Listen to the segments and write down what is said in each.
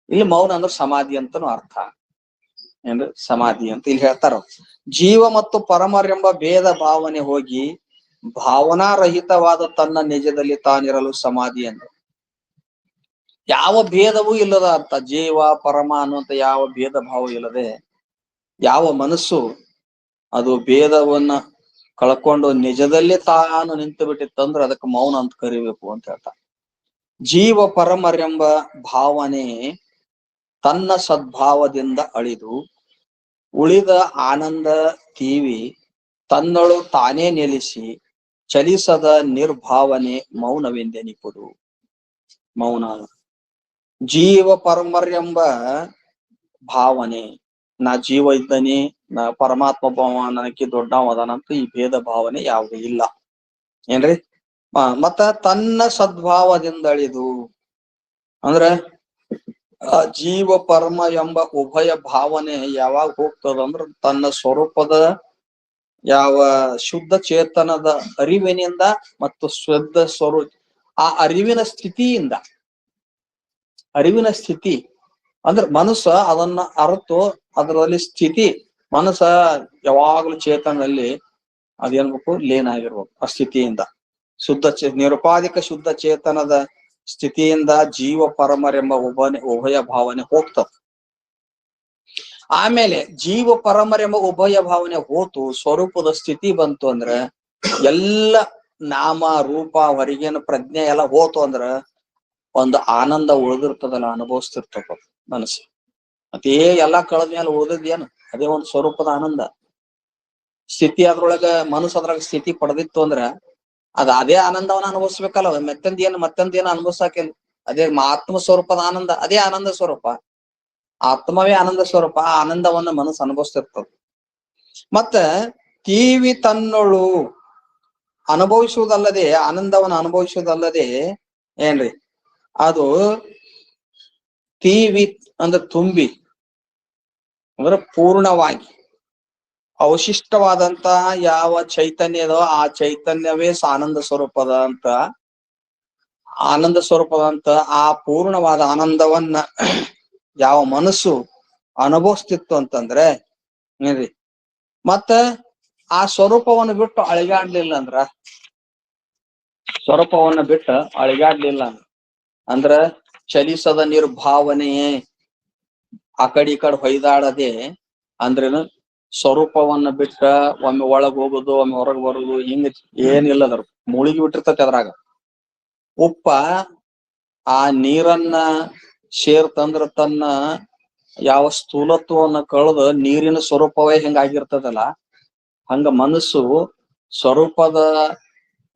ಇಲ್ಲಿ ಮೌನ ಅಂದ್ರೆ ಸಮಾಧಿ ಅಂತನೂ ಅರ್ಥ. ಏನ್ರಿ ಸಮಾಧಿ ಅಂತ ಇಲ್ಲಿ ಹೇಳ್ತಾರ. ಜೀವ ಮತ್ತು ಪರಮರೆಂಬ ಭೇದ ಭಾವನೆ ಹೋಗಿ ಭಾವನಾರಹಿತವಾದ ತನ್ನ ನಿಜದಲ್ಲಿ ತಾನಿರಲು ಸಮಾಧಿ ಎಂದು. ಯಾವ ಭೇದವೂ ಇಲ್ಲದ ಅರ್ಥ. ಜೀವ ಪರಮ ಅನ್ನುವಂತ ಯಾವ ಭೇದ ಭಾವ ಇಲ್ಲದೆ ಯಾವ ಮನಸ್ಸು ಅದು ಭೇದವನ್ನ ಕಳ್ಕೊಂಡು ನಿಜದಲ್ಲಿ ತಾನು ನಿಂತು ಬಿಟ್ಟಿತ್ತಂದ್ರೆ ಅದಕ್ಕೆ ಮೌನ ಅಂತ ಕರಿಬೇಕು ಅಂತ ಹೇಳ್ತಾರೆ. ಜೀವ ಪರಮರೆಂಬ ಭಾವನೆ ತನ್ನ ಸದ್ಭಾವದಿಂದ ಅಳಿದು ಉಳಿದ ಆನಂದ ತೀವಿ ತನ್ನಳು ತಾನೇ ನೆಲೆಸಿ ಚಲಿಸದ ನಿರ್ಭಾವನೆ ಮೌನವೆಂದೆನಿಪುದು. ಮೌನ ಜೀವ ಪರಮರೆಂಬ ಭಾವನೆ, ನಾ ಜೀವ ಇದ್ದಾನೆ, ನಾ ಪರಮಾತ್ಮ ಭಾವ ನನಗೆ ದೊಡ್ಡವ ಅದಾನಂತ ಈ ಭೇದ ಭಾವನೆ ಯಾವುದು ಇಲ್ಲ. ಏನ್ರಿ ಮತ್ತ ತನ್ನ ಸದ್ಭಾವದಿಂದ ಅಳಿದು ಅಂದ್ರೆ ಜೀವ ಪರಮ ಎಂಬ ಉಭಯ ಭಾವನೆ ಯಾವಾಗ ಹೋಗ್ತದಂದ್ರ ತನ್ನ ಸ್ವರೂಪದ ಯಾವ ಶುದ್ಧ ಚೇತನದ ಅರಿವಿನಿಂದ ಮತ್ತು ಶುದ್ಧ ಸ್ವರೂಪ ಆ ಅರಿವಿನ ಸ್ಥಿತಿ ಅಂದ್ರೆ ಮನಸ್ಸು ಅದನ್ನ ಅರ್ತು ಅದರಲ್ಲಿ ಸ್ಥಿತಿ ಮನಸ್ಸ ಯಾವಾಗ್ಲೂ ಚೇತನದಲ್ಲಿ ಅದೇನ್ಬೇಕು ಲೀನ ಆಗಿರ್ಬೇಕು. ಆ ಸ್ಥಿತಿಯಿಂದ ನಿರುಪಾಧಿಕ ಶುದ್ಧ ಚೇತನದ ಸ್ಥಿತಿಯಿಂದ ಜೀವ ಪರಮರೆಂಬ ಉಭಯ ಭಾವನೆ ಹೋಗ್ತದೆ. ಆಮೇಲೆ ಜೀವ ಪರಮರೆಂಬ ಉಭಯ ಭಾವನೆ ಹೋತು ಸ್ವರೂಪದ ಸ್ಥಿತಿ ಬಂತು ಅಂದ್ರ ಎಲ್ಲ ನಾಮ ರೂಪ ಹೊರಗಿನ ಪ್ರಜ್ಞೆ ಎಲ್ಲ ಹೋತು ಅಂದ್ರ ಒಂದು ಆನಂದ ಉಳಿದಿರ್ತದಲ್ಲ, ಅನುಭವಿಸ್ತಿರ್ತದ ಮನಸ್ಸು. ಮತ್ತೆ ಎಲ್ಲಾ ಕಳೆದ್ಮೇಲೆ ಉಳಿದಿದ್ದೇನು ಅದೇ ಒಂದು ಸ್ವರೂಪದ ಆನಂದ ಸ್ಥಿತಿ. ಅದ್ರೊಳಗ ಮನಸ್ಸು ಅದ್ರಾಗ ಸ್ಥಿತಿ ಪಡೆದಿತ್ತು ಅಂದ್ರ ಅದೇ ಆನಂದವನ್ನ ಅನುಭವಿಸ್ಬೇಕಲ್ಲ. ಮತ್ತೊಂದೇನು ಅನುಭವಿಸಾಕಿಲ್ಲ. ಅದೇ ಆತ್ಮ ಸ್ವರೂಪದ ಆನಂದ, ಅದೇ ಆನಂದ ಸ್ವರೂಪ. ಆತ್ಮವೇ ಆನಂದ ಸ್ವರೂಪ. ಆ ಆನಂದವನ್ನ ಮನಸ್ಸು ಅನುಭವಿಸ್ತಿರ್ತದೆ. ಮತ್ತ ತೀವಿ ತನ್ನೊಳು ಅನುಭವಿಸುವುದಲ್ಲದೆ, ಆನಂದವನ್ನು ಅನುಭವಿಸುವುದಲ್ಲದೆ ಏನ್ರಿ ಅದು ತೀವಿ ಅಂದ್ರೆ ತುಂಬಿ ಅಂದ್ರೆ ಪೂರ್ಣವಾಗಿ ಅವಶಿಷ್ಟವಾದಂತ ಯಾವ ಚೈತನ್ಯದೋ ಆ ಚೈತನ್ಯವೇ ಆನಂದ ಸ್ವರೂಪದಂತ ಆ ಪೂರ್ಣವಾದ ಆನಂದವನ್ನ ಯಾವ ಮನಸ್ಸು ಅನುಭವಿಸ್ತಿತ್ತು ಅಂತಂದ್ರೆ ಏನ್ರಿ ಮತ್ತ ಆ ಸ್ವರೂಪವನ್ನು ಬಿಟ್ಟು ಅಳಿಗಾಡ್ಲಿಲ್ಲ ಅಂದ್ರ ಚಲಿಸದ ನಿರ್ಭಾವನೆಯೇ ಆ ಕಡೆ ಈ ಕಡೆ ಹೊಯ್ದಾಡದೆ ಅಂದ್ರೇನು ಸ್ವರೂಪವನ್ನ ಬಿಟ್ಟ ಒಮ್ಮೆ ಒಳಗ್ ಹೋಗುದು ಒಮ್ಮೆ ಹೊರಗೆ ಬರುದು ಹಿಂಗ ಏನಿಲ್ಲ. ಅದ್ರ ಮುಳುಗಿ ಬಿಟ್ಟಿರ್ತತಿ. ಅದ್ರಾಗ ಉಪ್ಪ ಆ ನೀರನ್ನ ಸೇರ್ತಂದ್ರ ತನ್ನ ಯಾವ ಸ್ಥೂಲತ್ವವನ್ನ ಕಳೆದು ನೀರಿನ ಸ್ವರೂಪವೇ ಹೆಂಗಾಗಿರ್ತದಲ್ಲ, ಹಂಗ ಮನಸ್ಸು ಸ್ವರೂಪದ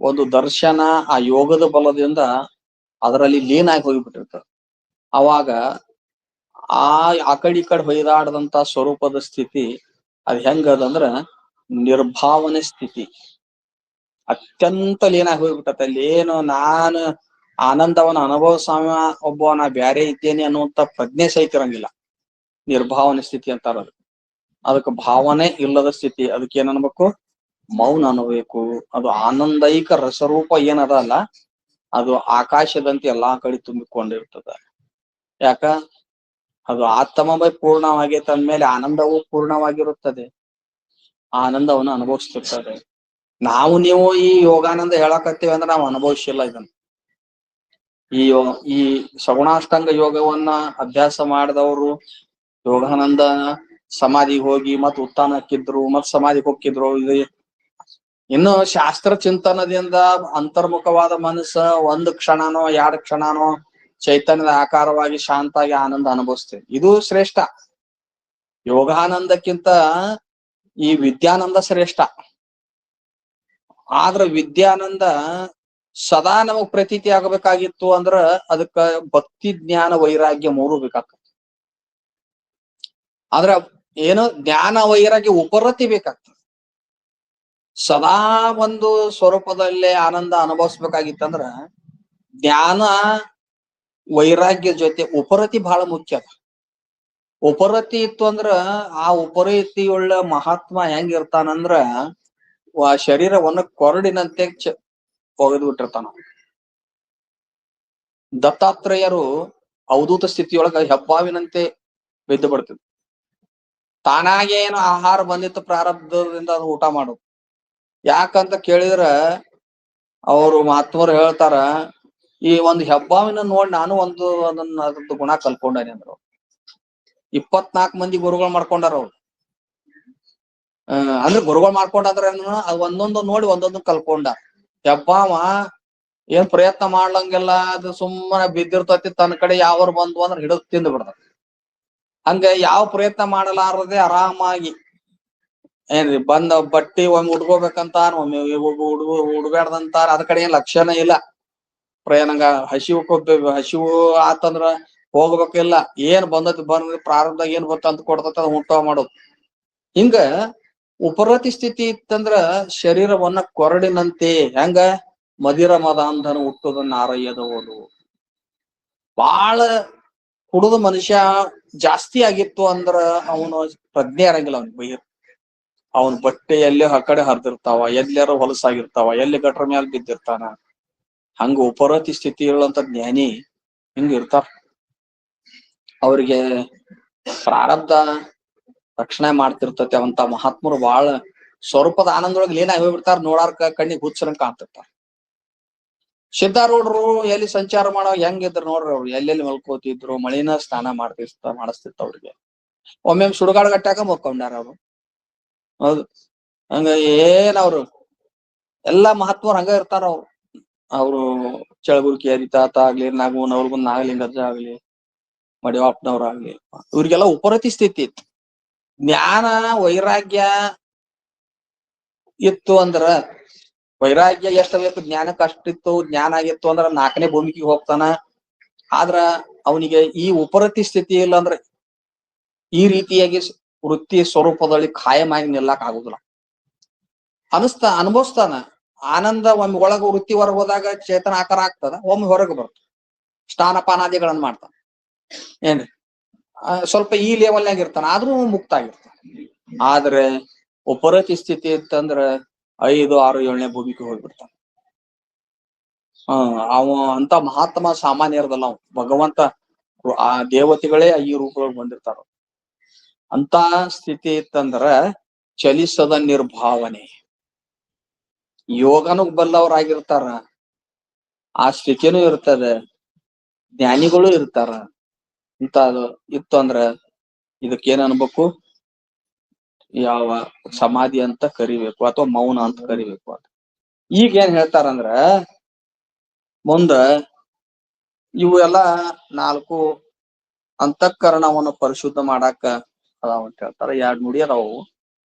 ಒಂದು ದರ್ಶನ ಆ ಯೋಗದ ಬಲದಿಂದ ಅದರಲ್ಲಿ ಲೀನ ಆಗಿ ಹೋಗಿಬಿಟ್ಟಿರ್ತದೆ. ಅವಾಗ ಆ ಕಡೆ ಈ ಕಡೆ ಹೊಯ್ದಾಡದಂತ ಸ್ವರೂಪದ ಸ್ಥಿತಿ ಅದ್ ಹೆಂಗದಂದ್ರ ನಿರ್ಭಾವನೆ ಸ್ಥಿತಿ. ಅತ್ಯಂತ ಲೀನ ಆಗಿ ಹೋಗ್ಬಿಟ್ಟತೆ. ಅಲ್ಲಿ ಏನು ನಾನು ಆನಂದವನ್ನ ಅನುಭವಿಸಾಮ ಒಬ್ಬ ಬ್ಯಾರೆ ಇದ್ದೇನೆ ಅನ್ನುವಂತ ಪ್ರಜ್ಞೆ ಸಹಿತ ಇರಂಗಿಲ್ಲ. ನಿರ್ಭಾವನೆ ಸ್ಥಿತಿ ಅಂತಾರ. ಅದಕ್ಕೆ ಭಾವನೆ ಇಲ್ಲದ ಸ್ಥಿತಿ. ಅದಕ್ಕೆ ಏನ್ ಅನ್ಬೇಕು? ಮೌನ ಅನ್ಬೇಕು. ಅದು ಆನಂದೈಕ ರಸರೂಪ ಏನದ ಅಲ್ಲ, ಅದು ಆಕಾಶದಂತೆ ಎಲ್ಲಾ ಕಡೆ ತುಂಬಿಕೊಂಡಿರ್ತದ. ಯಾಕ? ಅದು ಆತ್ಮವೇ ಪೂರ್ಣವಾಗೈತೆ ಅಂದ್ಮೇಲೆ ಆನಂದವೂ ಪೂರ್ಣವಾಗಿರುತ್ತದೆ. ಆನಂದವನ್ನು ಅನುಭವಿಸ್ತಿರ್ತದೆ. ನೀವು ಈ ಯೋಗಾನಂದ ಹೇಳಕತ್ತೀವಿ ಅಂದ್ರೆ ನಾವು ಅನುಭವಿಸಿಲ್ಲ ಇದನ್ನ. ಈ ಸಗುಣಾಷ್ಟಂಗ ಯೋಗವನ್ನ ಅಭ್ಯಾಸ ಮಾಡಿದವರು ಯೋಗಾನಂದ ಸಮಾಧಿಗೆ ಹೋಗಿ ಮತ್ ಉತ್ಥಾನಕ್ಕಿದ್ರು ಮತ್ ಸಮಾಧಿಗೆ ಹೋಗಿದ್ರು. ಇನ್ನು ಶಾಸ್ತ್ರ ಚಿಂತನದಿಂದ ಅಂತರ್ಮುಖವಾದ ಮನಸ್ಸ ಒಂದು ಕ್ಷಣನೋ 2 ಕ್ಷಣನೋ ಚೈತನ್ಯದ ಆಕಾರವಾಗಿ ಶಾಂತಾಗಿ ಆನಂದ ಅನುಭವಿಸ್ತೇವೆ. ಇದು ಶ್ರೇಷ್ಠ. ಯೋಗಾನಂದಕ್ಕಿಂತ ಈ ವಿದ್ಯಾನಂದ ಶ್ರೇಷ್ಠ. ಆದ್ರ ವಿದ್ಯಾನಂದ ಸದಾ ನಮಗ್ ಪ್ರತೀತಿ ಆಗಬೇಕಾಗಿತ್ತು ಅಂದ್ರ ಅದಕ್ಕ ಭಕ್ತಿ ಜ್ಞಾನ ವೈರಾಗ್ಯ 3 ಬೇಕಾಗ್ತದೆ. ಆದ್ರ ಏನು ಜ್ಞಾನ ವೈರಾಗ್ಯ ಉಪರತಿ ಬೇಕಾಗ್ತದೆ. ಸದಾ ಒಂದು ಸ್ವರೂಪದಲ್ಲೇ ಆನಂದ ಅನುಭವಿಸ್ಬೇಕಾಗಿತ್ತಂದ್ರ ಜ್ಞಾನ ವೈರಾಗ್ಯ ಜೊತೆ ಉಪರತಿ ಬಹಳ ಮುಖ್ಯ. ಉಪರತಿ ಇತ್ತು ಅಂದ್ರ ಆ ಉಪರತಿಯುಳ್ಳ ಮಹಾತ್ಮ ಹೆಂಗಿರ್ತಾನಂದ್ರ ಶರೀರವನ್ನು ಕೊರಡಿನಂತೆ ಒಗೆದು ಬಿಟ್ಟಿರ್ತಾನ. ದತ್ತಾತ್ರೇಯರು ಅವಧೂತ ಸ್ಥಿತಿಯೊಳಗ ಹೆಬ್ಬಾವಿನಂತೆ ಬಿದ್ದು ಬಿಡ್ತದೆ. ತಾನಾಗೆ ಏನು ಆಹಾರ ಬಂದಿತ್ತು ಪ್ರಾರಬ್ಧದಿಂದ ಅದು ಊಟ ಮಾಡೋದು. ಯಾಕಂತ ಕೇಳಿದ್ರ ಅವರು ಮಹಾತ್ಮರು ಹೇಳ್ತಾರ, ಈ ಒಂದು ಹೆಬ್ಬಾವಿನ ನೋಡಿ ನಾನು ಅದ್ರದ್ದು ಗುಣ ಕಲ್ಕೊಂಡೇನೆ ಅಂದ್ರು. 24 ಮಂದಿ ಗುರುಗಳು ಮಾಡ್ಕೊಂಡಾರ ಅವ್ರು. ಅಂದ್ರೆ ಗುರುಗಳು ಮಾಡ್ಕೊಂಡಾದ್ರ ಅದು ಒಂದೊಂದು ನೋಡಿ ಒಂದೊಂದು ಕಲ್ಕೊಂಡ. ಹೆಬ್ಬಾವ ಏನ್ ಪ್ರಯತ್ನ ಮಾಡ್ಲಂಗೆಲ್ಲ, ಅದು ಸುಮ್ಮನೆ ಬಿದ್ದಿರ್ತತಿ, ತನ್ನ ಕಡೆ ಯಾವರು ಬಂದ್ವು ಅಂದ್ರೆ ಹಿಡಿದು ತಿಂದು ಬಿಡ್ತ. ಹಂಗ ಯಾವ ಪ್ರಯತ್ನ ಮಾಡಲಾರದೆ ಆರಾಮಾಗಿ ಏನ್ರಿ ಬಂದ ಬಟ್ಟಿ ಒಮ್ಮೆ ಉಡ್ಕೋಬೇಕಂತಾರ, ಒಮ್ಮೆ ಉಡ್ಬ್ಯಾಡ್ದಂತಾರ, ಅದ ಕಡೆ ಏನ್ ಲಕ್ಷಣ ಇಲ್ಲ. ಪ್ರಯಾಣಂಗ ಹಸಿವು ಆತಂದ್ರ ಹೋಗ್ಬೇಕಿಲ್ಲ, ಏನ್ ಬಂದತಿ ಪ್ರಾರಂಭ ಏನ್ ಬತ್ತ ಅಂತ ಕೊಡ್ತತ ಅದ್ ಊಟ ಮಾಡೋದು. ಹಿಂಗ ಉಪರತಿ ಸ್ಥಿತಿ ಇತ್ತಂದ್ರ ಶರೀರವನ್ನ ಕೊರಡಿನಂತೆ, ಹೆಂಗ ಮದಿರ ಮದಾಂಧನ ಹುಟ್ಟುದನ್ನ ಆರಯ್ಯದವನು. ಬಾಳ ಕುಡುದು ಮನುಷ್ಯ ಜಾಸ್ತಿ ಆಗಿತ್ತು ಅಂದ್ರ ಅವನು ಪ್ರಜ್ಞೆ ಇರಂಗಿಲ್ಲ. ಅವನ್ ಬಟ್ಟೆ ಎಲ್ಲಿ ಆ ಕಡೆ ಹರಿದಿರ್ತಾವ, ಎಲ್ಲಾರು ಹೊಲಸಾಗಿರ್ತಾವ, ಎಲ್ಲಿ ಗಟ್ರ ಮ್ಯಾಲ ಬಿದ್ದಿರ್ತಾನ. ಹಂಗ ಉಪರತಿ ಸ್ಥಿತಿ ಇರುವಂತ ಜ್ಞಾನಿ ಹಿಂಗ ಇರ್ತಾರ. ಅವ್ರಿಗೆ ಪ್ರಾರಬ್ಧ ರಕ್ಷಣೆ ಮಾಡ್ತಿರ್ತತಿ. ಅವಂತ ಮಹಾತ್ಮರು ಬಾಳ ಸ್ವರೂಪದ ಆನಂದೊಳಗೆ ಲೀನ ಹೋಗ್ಬಿಡ್ತಾರ. ನೋಡಾರ್ಕ ಕಣ್ಣಿಗೆ ಹುಚ್ಚರಂಗ್ ಕಾಣ್ತಿರ್ತಾರ. ಸಿದ್ಧಾರೂಢರು ಎಲ್ಲಿ ಸಂಚಾರ ಮಾಡೋ ಹೆಂಗಿದ್ರು ನೋಡ್ರಿ, ಅವ್ರು ಎಲ್ಲೆಲ್ಲಿ ಮಲ್ಕೋತಿದ್ರು, ಮಳಿನ ಸ್ನಾನ ಮಾಡಿಸ್ತಿತ್ತ ಅವ್ರಿಗೆ. ಒಮ್ಮೆ ಸುಡುಗಾಡು ಗಟ್ಟಾಗ ಮಕ್ಕೊಂಡಾರ ಅವ್ರು. ಹೌದು, ಹಂಗ ಅವ್ರು ಎಲ್ಲಾ ಮಹಾತ್ಮರು ಹಂಗ ಇರ್ತಾರ. ಅವ್ರು ಚಳಬುರ್ಕಿ ಹರಿತಾತ ಆಗ್ಲಿ, ನಾಗೂನವ್ರಿಗೂ ನಾಗಲಿಂಗಜ್ಜ ಆಗ್ಲಿ, ಮಡಿವಾಪ್ನವ್ರಾಗ್ಲಿ, ಇವ್ರಿಗೆಲ್ಲ ಉಪರತಿ ಸ್ಥಿತಿ ಇತ್ತು. ಜ್ಞಾನ ವೈರಾಗ್ಯ ಇತ್ತು ಅಂದ್ರ, ವೈರಾಗ್ಯ ಎಷ್ಟ ಬೇಕು, ಜ್ಞಾನಕ್ಕೆ ಅಷ್ಟಿತ್ತು. ಜ್ಞಾನ ಆಗಿತ್ತು ಅಂದ್ರ 4ನೇ ಭೂಮಿಕೆಗೆ ಹೋಗ್ತಾನ. ಆದ್ರ ಅವನಿಗೆ ಈ ಉಪರತಿ ಸ್ಥಿತಿ ಇಲ್ಲ ಅಂದ್ರೆ ಈ ರೀತಿಯಾಗಿ ವೃತ್ತಿ ಸ್ವರೂಪದಲ್ಲಿ ಖಾಯಮಾಗಿ ನಿಲ್ಲಕ್ ಆಗುದಿಲ್ಲ. ಅನುಭವಿಸ್ತಾನ ಆನಂದ. ಒಮ್ಮೆ ಒಳಗ ವೃತ್ತಿ ಹೊರಗೆ ಹೋದಾಗ ಚೇತನ ಆಕಾರ ಆಗ್ತದ, ಒಮ್ಮೆ ಹೊರಗೆ ಬರ್ತ ಸ್ನಾನಪಾನಾದಿಗಳನ್ನ ಮಾಡ್ತಾನ. ಏನ್ರಿ ಸ್ವಲ್ಪ ಈ ಲೆವೆಲ್ನಾಗ ಇರ್ತಾನ, ಆದ್ರೂ ಮುಕ್ತ ಆಗಿರ್ತಾನ. ಆದ್ರೆ ಉಪರತಿ ಸ್ಥಿತಿ ಇತ್ತಂದ್ರ 5, 6, 7ನೇ ಭೂಮಿಕೆ ಹೋಗ್ಬಿಡ್ತಾನ. ಅವ ಅಂತ ಮಹಾತ್ಮ ಸಾಮಾನ್ಯ ಇರದಲ್ಲ. ಅವ್ ಭಗವಂತ, ಆ ದೇವತೆಗಳೇ ಈ ರೂಪದೊಳಗೆ ಬಂದಿರ್ತಾರ. ಅಂತ ಸ್ಥಿತಿ ಇತ್ತಂದ್ರ ಚಲಿಸದ ನಿರ್ಭಾವನೆ. ಯೋಗನು ಬಲ್ಲವರಾಗಿರ್ತಾರ, ಆ ಸ್ಥಿತಿನೂ ಇರ್ತದೆ, ಜ್ಞಾನಿಗಳು ಇರ್ತಾರ. ಇಂತ ಇತ್ತು ಅಂದ್ರ ಇದಕ್ಕೇನ್ ಅನ್ಬೇಕು, ಯಾವ ಸಮಾಧಿ ಅಂತ ಕರಿಬೇಕು ಅಥವಾ ಮೌನ ಅಂತ ಕರಿಬೇಕು ಅಂತ. ಈಗ ಏನ್ ಹೇಳ್ತಾರಂದ್ರ, ಮುಂದ ಇವು ಎಲ್ಲಾ 4 ಅಂತಃಕರಣವನ್ನು ಪರಿಶುದ್ಧ ಮಾಡಾಕ ಅದಾವ ಅಂತ ಹೇಳ್ತಾರ. 2 ನುಡಿ ಅದಾವು,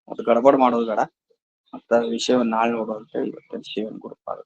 ಅದು ಗಡಬಡ್ ಮಾಡೋದು ಬೇಡ. ಮತ್ತ ವಿಷಯವನ್ನ ನಾಳೆ ನೋಡುವಂತ ಇವತ್ತಿನ ಶಿವನ್ ಗುರುಪಾದ.